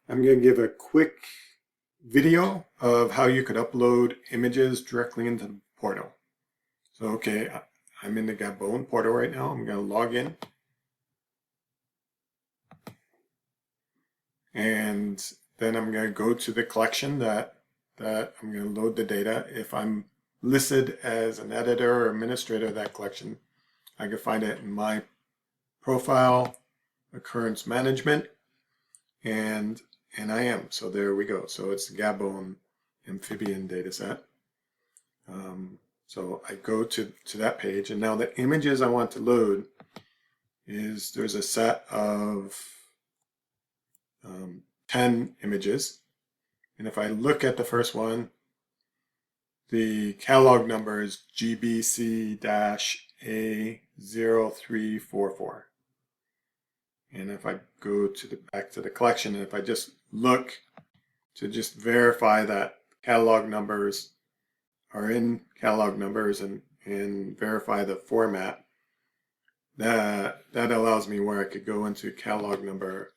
I'm going to give a quick video of how you could upload images directly into the portal. So, okay, I'm in the Gabon portal right now. I'm going to log in. And then I'm going to go to the collection that I'm going to load the data. If I'm listed as an editor or administrator of that collection, I can find it in my profile, occurrence management, and I am. So there we go. So it's the Gabon amphibian data set. So I go to that page, and now the images I want to load is there's a set of 10 images. And if I look at the first one, the catalog number is GBC-A0344. And if I go to back to the collection, and if I just look to just verify that catalog numbers are in catalog numbers and verify the format, that allows me where I could go into catalog number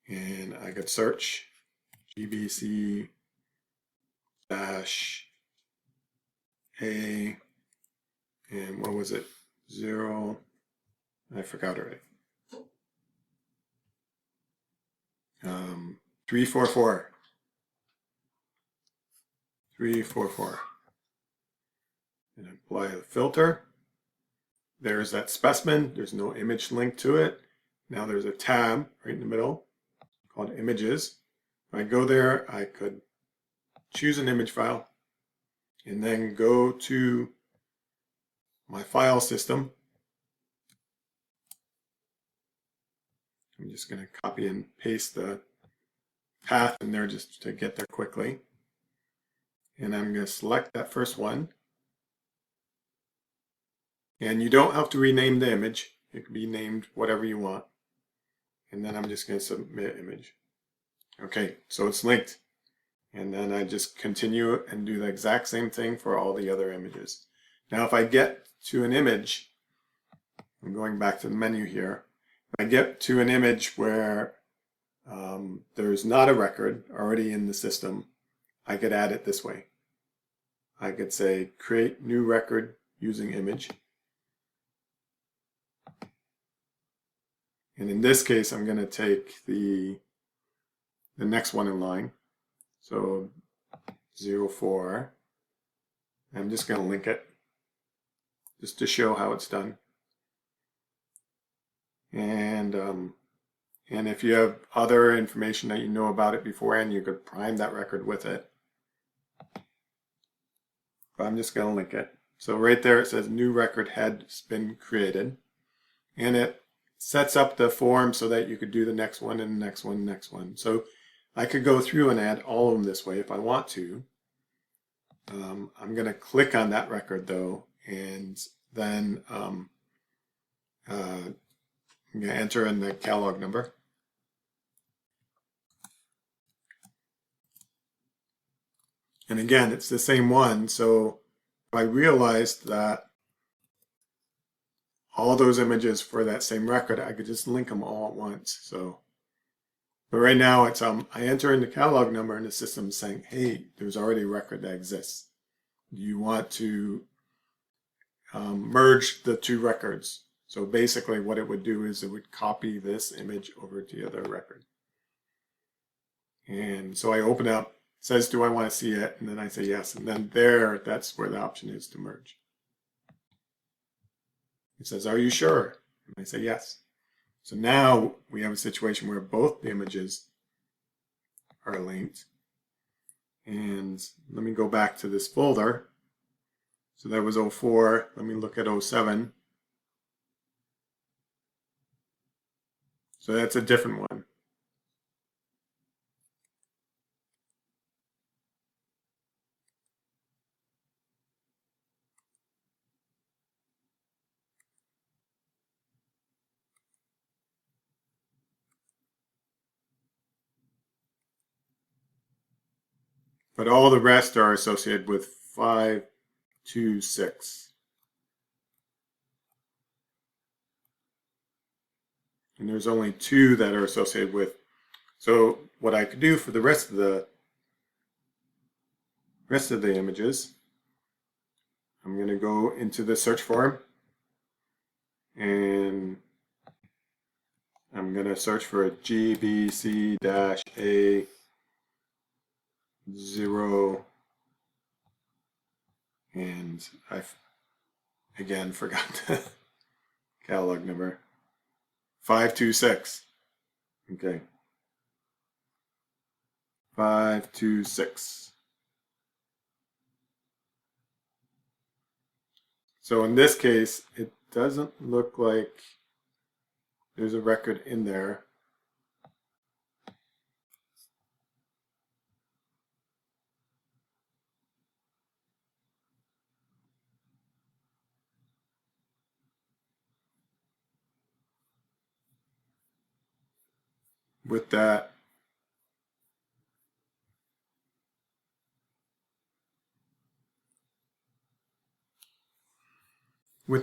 and I could search GBC A, and what was it? 0, I forgot already. 344. 344. And apply the filter. There's that specimen. There's no image link to it. Now there's a tab right in the middle called images. If I go there, I could choose an image file and then go to my file system. I'm just going to copy and paste the path in there just to get there quickly. And I'm going to select that first one. And you don't have to rename the image. It can be named whatever you want. And then I'm just going to submit image. Okay, so it's linked. And then I just continue and do the exact same thing for all the other images. Now if I get to an image, I'm going back to the menu here. If I get to an image where there's not a record already in the system, I could add it this way. I could say create new record using image. And in this case, I'm going to take the next one in line. So 04. I'm just going to link it just to show how it's done. And if you have other information that you know about it beforehand, you could prime that record with it. But I'm just going to link it. So right there it says new record has been created. And it sets up the form so that you could do the next one and the next one and the next one. So I could go through and add all of them this way if I want to. I'm going to click on that record though, and then I'm going to enter in the catalog number. And again, it's the same one. So I realized that all those images for that same record, I could just link them all at once. So, but right now it's I enter in the catalog number and the system's saying, hey, there's already a record that exists. Do you want to merge the two records? So basically what it would do is it would copy this image over to the other record. And so I open up, it says, do I want to see it? And then I say yes. And then there, that's where the option is to merge. It says, are you sure? And I say yes. So now we have a situation where both the images are linked. And let me go back to this folder. So that was 04. Let me look at 07. So that's a different one. But all the rest are associated with 526. And there's only 2 that are associated with So what I could do for the rest of the images, I'm going to go into the search form and I'm going to search for a GBC-A 0, and I again forgot the catalog number. 526. Okay. 526. So in this case, it doesn't look like there's a record in there. With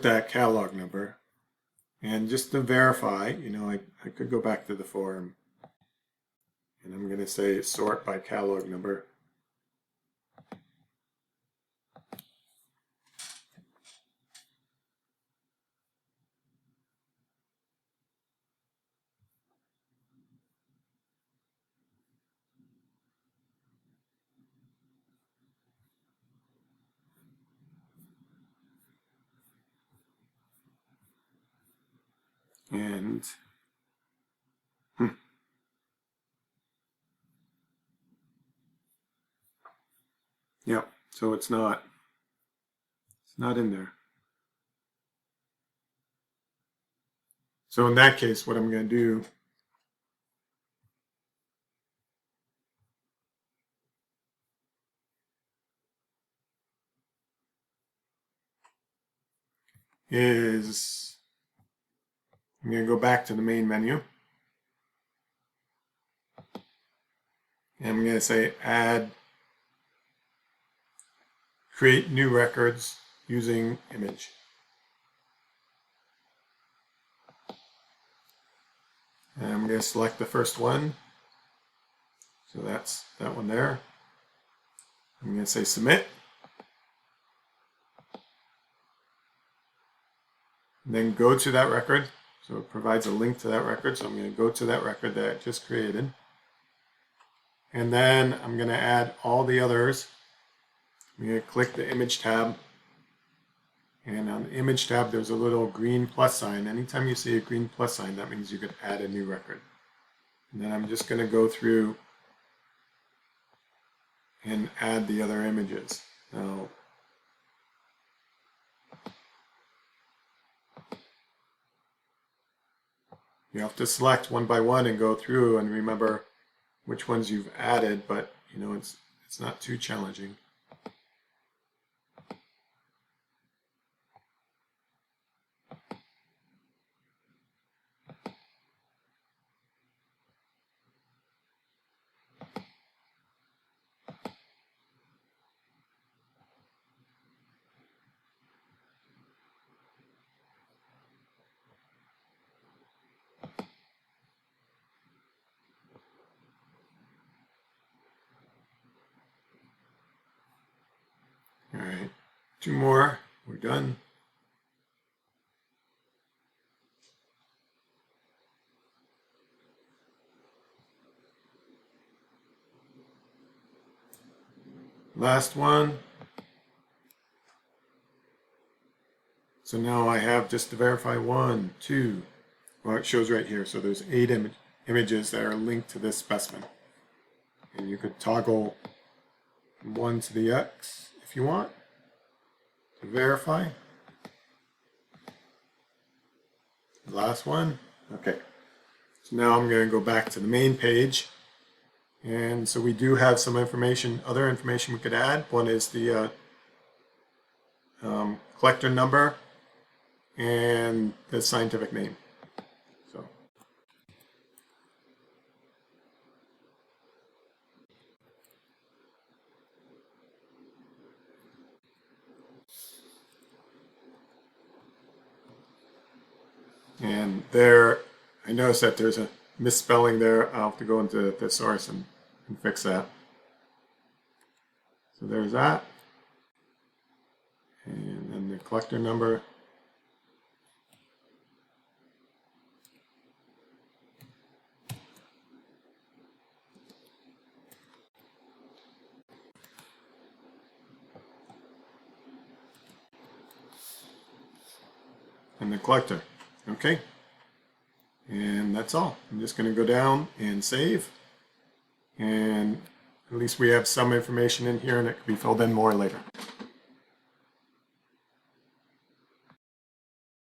that catalog number. And just to verify, I could go back to the form and I'm going to say sort by catalog number. And yeah, so it's not in there. So in that case, what I'm going to do is I'm going to go back to the main menu. And I'm going to say create new records using image. And I'm going to select the first one. So that's that one there. I'm going to say submit. And then go to that record. So it provides a link to that record. So I'm going to go to that record that I just created. And then I'm going to add all the others. I'm going to click the image tab. And on the image tab, there's a little green plus sign. Anytime you see a green plus sign, that means you could add a new record. And then I'm just going to go through and add the other images. Now, you have to select one by one and go through and remember which ones you've added, but it's not too challenging. All right, 2 more, we're done. Last one. So now I have just to verify 1, 2. Well, it shows right here. So there's 8 images that are linked to this specimen. And you could toggle 1 to the X if you want to verify. Last one. Okay. So now I'm going to go back to the main page. And so we do have some information, other information we could add. One is the collector number and the scientific name. So. And there, I noticed that there's a misspelling there. I'll have to go into the source and fix that. So there's that. And then the collector number. And the collector. Okay. And that's all. I'm just going to go down and save. And at least we have some information in here, and it can be filled in more later.